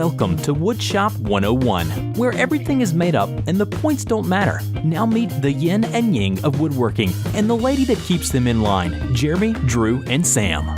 Welcome to Woodshop 101, where everything is made up and the points don't matter. Now meet the yin and yang of woodworking and the lady that keeps them in line, Jeremy, Drew, and Sam.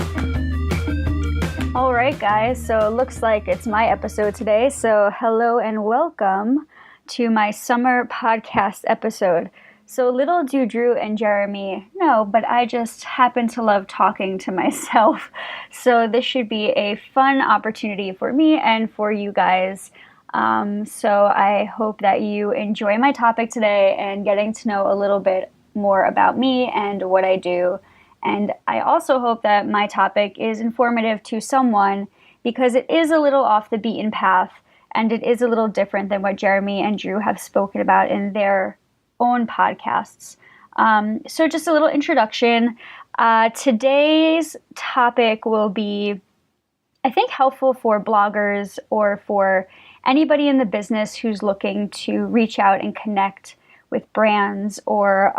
All right, guys, so it looks like it's my episode today. So hello and welcome to my summer podcast episode. So little do Drew and Jeremy know, but I just happen to love talking to myself. So this should be a fun opportunity for me and for you guys. So I hope that you enjoy my topic today and getting to know a little bit more about me and what I do. And I also hope that my topic is informative to someone because it is a little off the beaten path and it is a little different than what Jeremy and Drew have spoken about in their own podcasts. So just a little introduction. Today's topic will be, I think, helpful for bloggers or for anybody in the business who's looking to reach out and connect with brands or,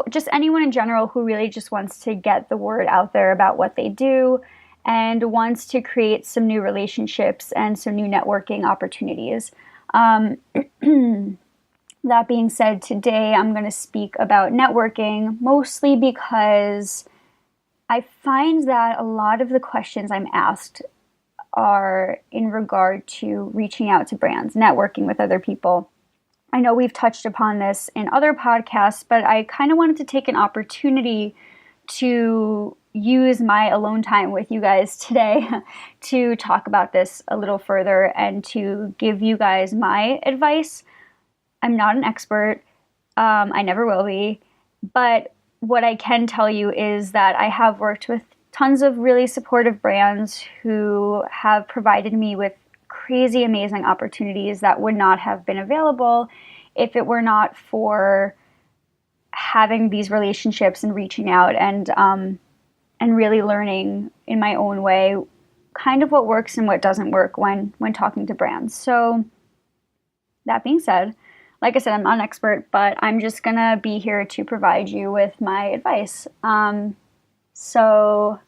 just anyone in general who really just wants to get the word out there about what they do and wants to create some new relationships and some new networking opportunities. That being said, today I'm going to speak about networking, mostly because I find that a lot of the questions I'm asked are in regard to reaching out to brands, networking with other people. I know we've touched upon this in other podcasts, but I kind of wanted to take an opportunity to use my alone time with you guys today to talk about this a little further and to give you guys my advice. I'm not an expert. I never will be. But what I can tell you is that I have worked with tons of really supportive brands who have provided me with crazy, amazing opportunities that would not have been available if it were not for having these relationships and reaching out and really learning in my own way kind of what works and what doesn't work when talking to brands. So that being said, like I said, I'm not an expert, but I'm just going to be here to provide you with my advice. So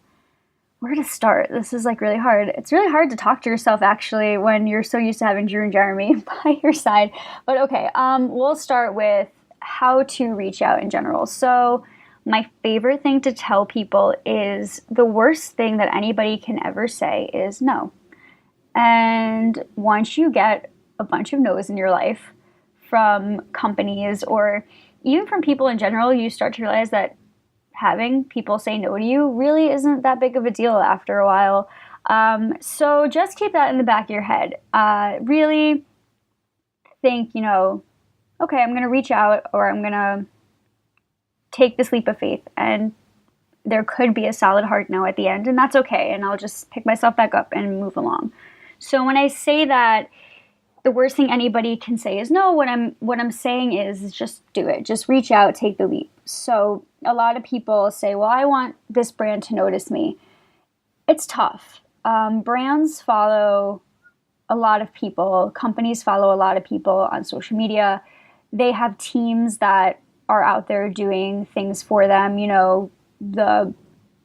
where to start? This is like really hard. It's really hard to talk to yourself actually when you're so used to having Drew and Jeremy by your side. But okay, we'll start with how to reach out in general. So my favorite thing to tell people is the worst thing that anybody can ever say is no. And once you get a bunch of no's in your life, from companies or even from people in general, you start to realize that having people say no to you really isn't that big of a deal after a while. So just keep that in the back of your head. Really think, okay, I'm going to reach out or I'm going to take this leap of faith and there could be a solid hard no at the end and that's okay. And I'll just pick myself back up and move along. So when I say that, the worst thing anybody can say is no. What I'm saying is just do it. Just reach out, take the leap. So a lot of people say, well, I want this brand to notice me. It's tough. Brands follow a lot of people. Companies follow a lot of people on social media. They have teams that are out there doing things for them. The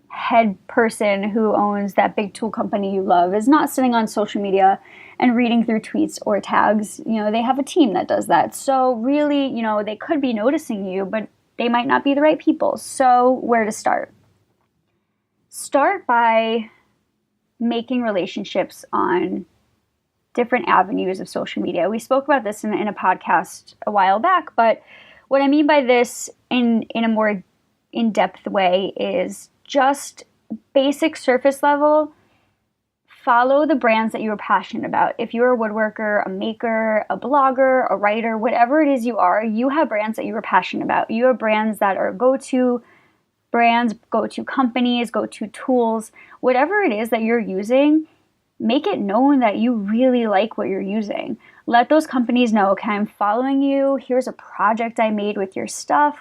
head person who owns that big tool company you love is not sitting on social media and reading through tweets or tags. They have a team that does that. So really, they could be noticing you, but they might not be the right people. So where to start? Start by making relationships on different avenues of social media. We spoke about this in a podcast a while back, but what I mean by this in a more in-depth way is just basic surface level. Follow the brands that you are passionate about. If you're a woodworker, a maker, a blogger, a writer, whatever it is you are, you have brands that you are passionate about. You have brands that are go-to brands, go-to companies, go-to tools. Whatever it is that you're using, make it known that you really like what you're using. Let those companies know, okay, I'm following you. Here's a project I made with your stuff.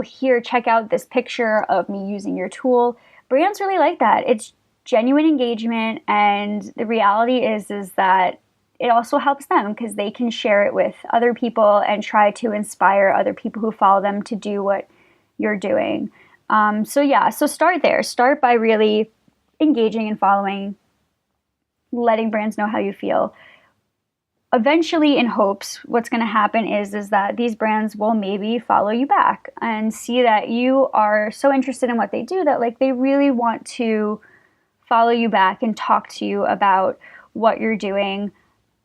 Here, check out this picture of me using your tool. Brands really like that. It's genuine engagement, and the reality is that it also helps them because they can share it with other people and try to inspire other people who follow them to do what you're doing. So start there. Start by really engaging and following letting brands know how you feel. Eventually, in hopes, what's going to happen is that these brands will maybe follow you back and see that you are so interested in what they do that like they really want to follow you back and talk to you about what you're doing.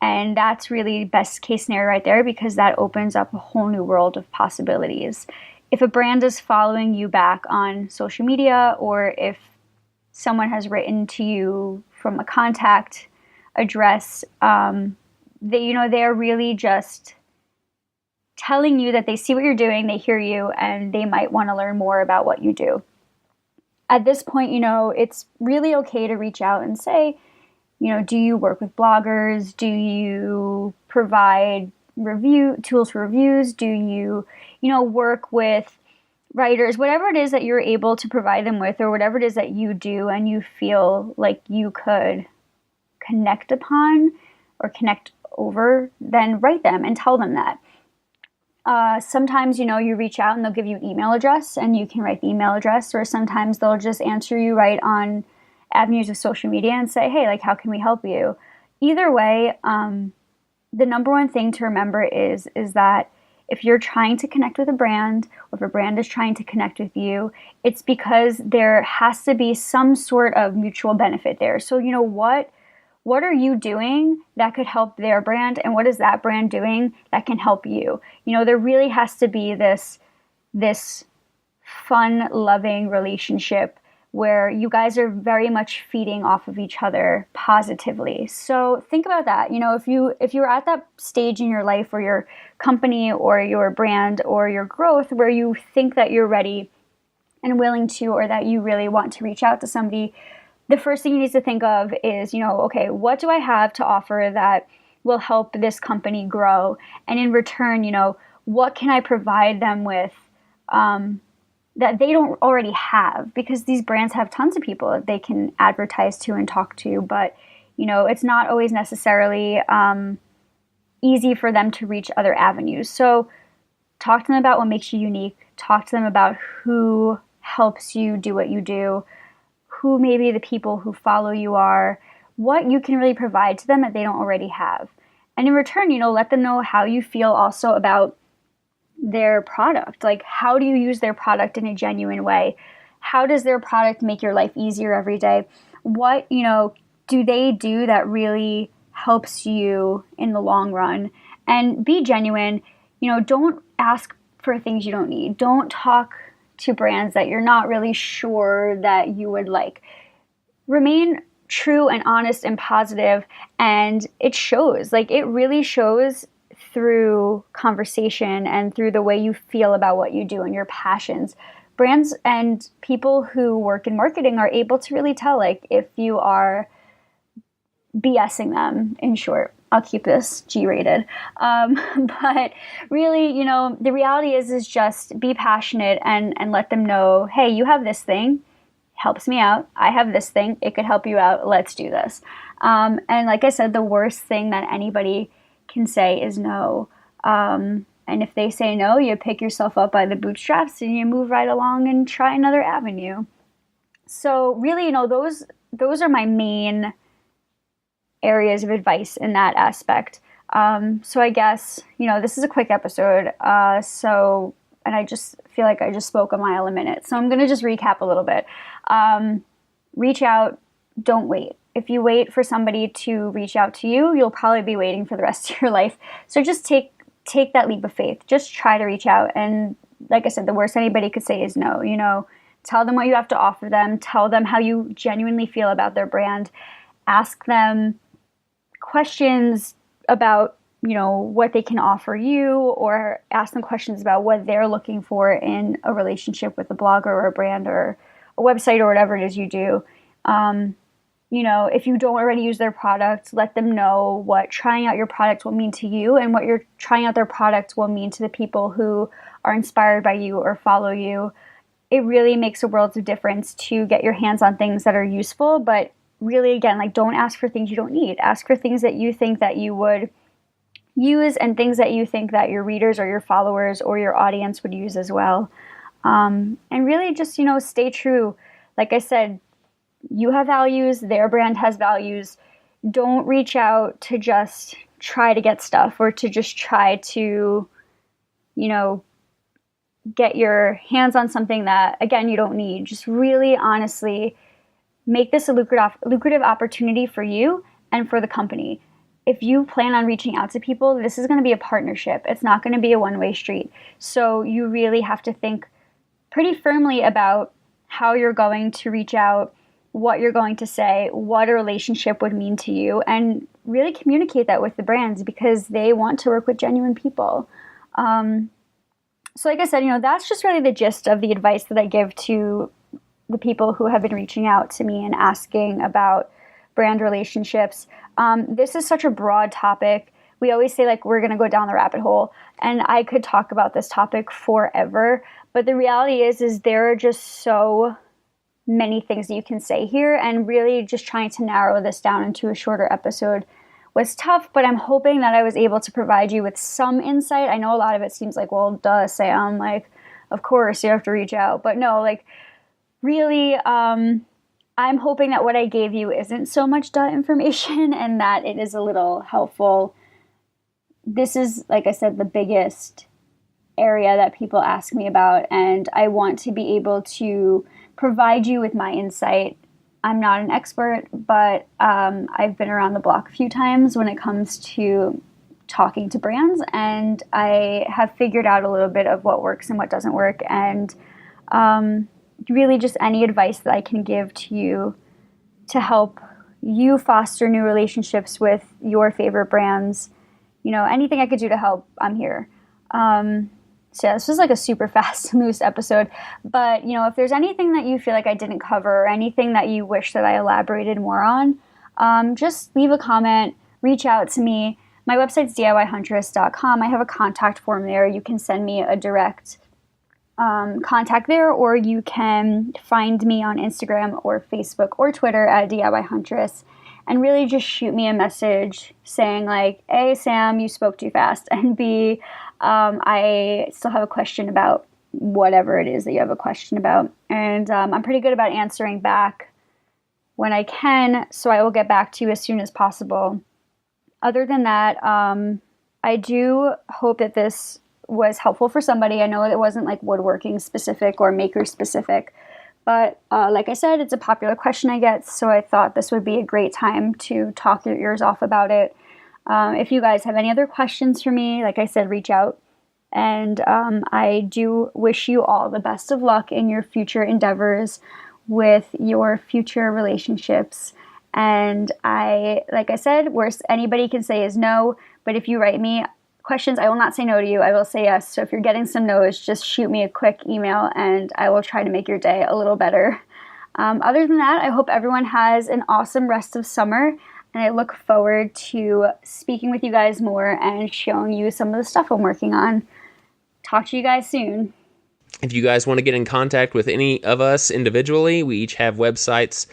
And that's really best case scenario right there, because that opens up a whole new world of possibilities. If a brand is following you back on social media, or if someone has written to you from a contact address, they're really just telling you that they see what you're doing, they hear you, and they might want to learn more about what you do. At this point, it's really okay to reach out and say, do you work with bloggers? Do you provide tools for reviews? Do you, work with writers? Whatever it is that you're able to provide them with, or whatever it is that you do and you feel like you could connect upon or connect over, then write them and tell them that. Sometimes, you reach out and they'll give you an email address and you can write the email address, or sometimes they'll just answer you right on avenues of social media and say, hey, like, how can we help you? Either way, the number one thing to remember is that if you're trying to connect with a brand, or if a brand is trying to connect with you, it's because there has to be some sort of mutual benefit there. So, what are you doing that could help their brand, and what is that brand doing that can help you? There really has to be this fun, loving relationship where you guys are very much feeding off of each other positively. So think about that. If you're at that stage in your life or your company or your brand or your growth where you think that you're ready and willing to, or that you really want to reach out to somebody, the first thing you need to think of is, okay, what do I have to offer that will help this company grow? And in return, what can I provide them with that they don't already have? Because these brands have tons of people that they can advertise to and talk to, but it's not always necessarily easy for them to reach other avenues. So talk to them about what makes you unique. Talk to them about who helps you do what you do, who maybe the people who follow you are, what you can really provide to them that they don't already have. And in return, let them know how you feel also about their product. Like, how do you use their product in a genuine way? How does their product make your life easier every day? What, do they do that really helps you in the long run? And be genuine. Don't ask for things you don't need. Don't talk to brands that you're not really sure that you would like. Remain true and honest and positive, and it shows. Like, it really shows through conversation and through the way you feel about what you do and your passions. Brands and people who work in marketing are able to really tell, like, if you are BSing them, in short. I'll keep this G-rated. But really, the reality is just be passionate and let them know, hey, you have this thing, helps me out. I have this thing, it could help you out. Let's do this. And like I said, the worst thing that anybody can say is no. And if they say no, you pick yourself up by the bootstraps and you move right along and try another avenue. So really, those are my main areas of advice in that aspect. So I guess, this is a quick episode. And I just feel like I just spoke a mile a minute. So I'm going to just recap a little bit. Reach out, don't wait. If you wait for somebody to reach out to you, you'll probably be waiting for the rest of your life. So just take that leap of faith. Just try to reach out. And like I said, the worst anybody could say is no. Tell them what you have to offer them. Tell them how you genuinely feel about their brand. Ask them questions about, what they can offer you, or ask them questions about what they're looking for in a relationship with a blogger or a brand or a website or whatever it is you do. If you don't already use their product, let them know what trying out your product will mean to you and what you're trying out their product will mean to the people who are inspired by you or follow you. It really makes a world of difference to get your hands on things that are useful, but really, again, don't ask for things you don't need. Ask for things that you think that you would use and things that you think that your readers or your followers or your audience would use as well. And really just, stay true. Like I said, you have values, their brand has values. don't reach out to just try to get stuff or to just try to, get your hands on something that, again, you don't need. Just really honestly make this a lucrative opportunity for you and for the company. If you plan on reaching out to people, this is going to be a partnership. It's not going to be a one-way street. So you really have to think pretty firmly about how you're going to reach out, what you're going to say, what a relationship would mean to you, and really communicate that with the brands because they want to work with genuine people. So like I said, that's just really the gist of the advice that I give to the people who have been reaching out to me and asking about brand relationships. This is such a broad topic. We always say we're going to go down the rabbit hole, and I could talk about this topic forever. But the reality is there are just so many things that you can say here, and really just trying to narrow this down into a shorter episode was tough, but I'm hoping that I was able to provide you with some insight. I know a lot of it seems well, duh, Sam, of course you have to reach out. But no, really, I'm hoping that what I gave you isn't so much duh information and that it is a little helpful. This is, like I said, the biggest area that people ask me about, and I want to be able to provide you with my insight. I'm not an expert, but I've been around the block a few times when it comes to talking to brands, and I have figured out a little bit of what works and what doesn't work, and really just any advice that I can give to you to help you foster new relationships with your favorite brands. Anything I could do to help, I'm here. So yeah, this was a super fast, loose episode. But, if there's anything that you feel I didn't cover or anything that you wish that I elaborated more on, just leave a comment, reach out to me. My website's DIYhuntress.com. I have a contact form there. You can send me a direct contact there, or you can find me on Instagram or Facebook or Twitter at DIYhuntress. And really just shoot me a message saying A, Sam, you spoke too fast, and B, I still have a question about whatever it is that you have a question about. And I'm pretty good about answering back when I can, so I will get back to you as soon as possible. Other than that, I do hope that this was helpful for somebody. I know it wasn't woodworking specific or maker specific, but like I said, it's a popular question I get, so I thought this would be a great time to talk your ears off about it. If you guys have any other questions for me, like I said, reach out. And I do wish you all the best of luck in your future endeavors with your future relationships. And like I said, worst anybody can say is no, but if you write me questions, I will not say no to you. I will say yes. So if you're getting some no's, just shoot me a quick email and I will try to make your day a little better. Other than that, I hope everyone has an awesome rest of summer, and I look forward to speaking with you guys more and showing you some of the stuff I'm working on. Talk to you guys soon. If you guys want to get in contact with any of us individually, we each have websites.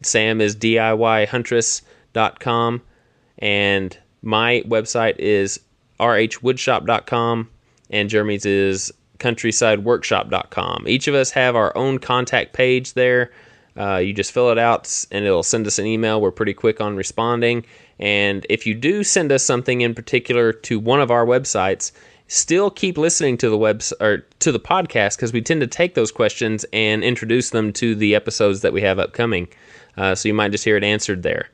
Sam is DIYhuntress.com, and my website is rhwoodshop.com, and Jeremy's is countrysideworkshop.com. Each of us have our own contact page there. You just fill it out and it'll send us an email. We're pretty quick on responding. And if you do send us something in particular to one of our websites, still keep listening to the to the podcast, because we tend to take those questions and introduce them to the episodes that we have upcoming. So you might just hear it answered there.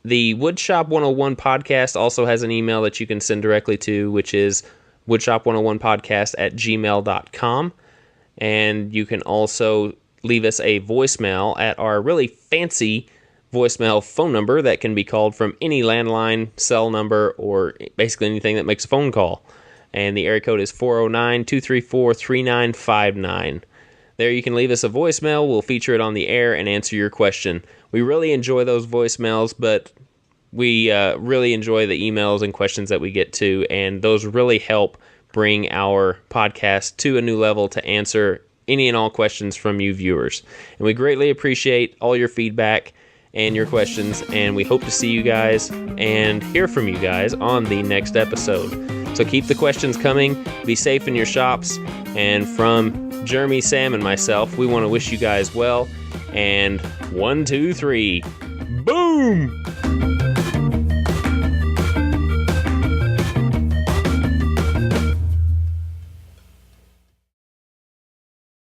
The Woodshop 101 podcast also has an email that you can send directly to, which is woodshop101podcast@gmail.com. And you can also leave us a voicemail at our really fancy voicemail phone number that can be called from any landline, cell number, or basically anything that makes a phone call. And the area code is 409-234-3959. There you can leave us a voicemail. We'll feature it on the air and answer your question. We really enjoy those voicemails, but we really enjoy the emails and questions that we get too, and those really help bring our podcast to a new level to answer any and all questions from you viewers. And we greatly appreciate all your feedback and your questions, and we hope to see you guys and hear from you guys on the next episode. So keep the questions coming, be safe in your shops, and from Jeremy, Sam, and myself, we want to wish you guys well, And 1, 2, 3. Boom!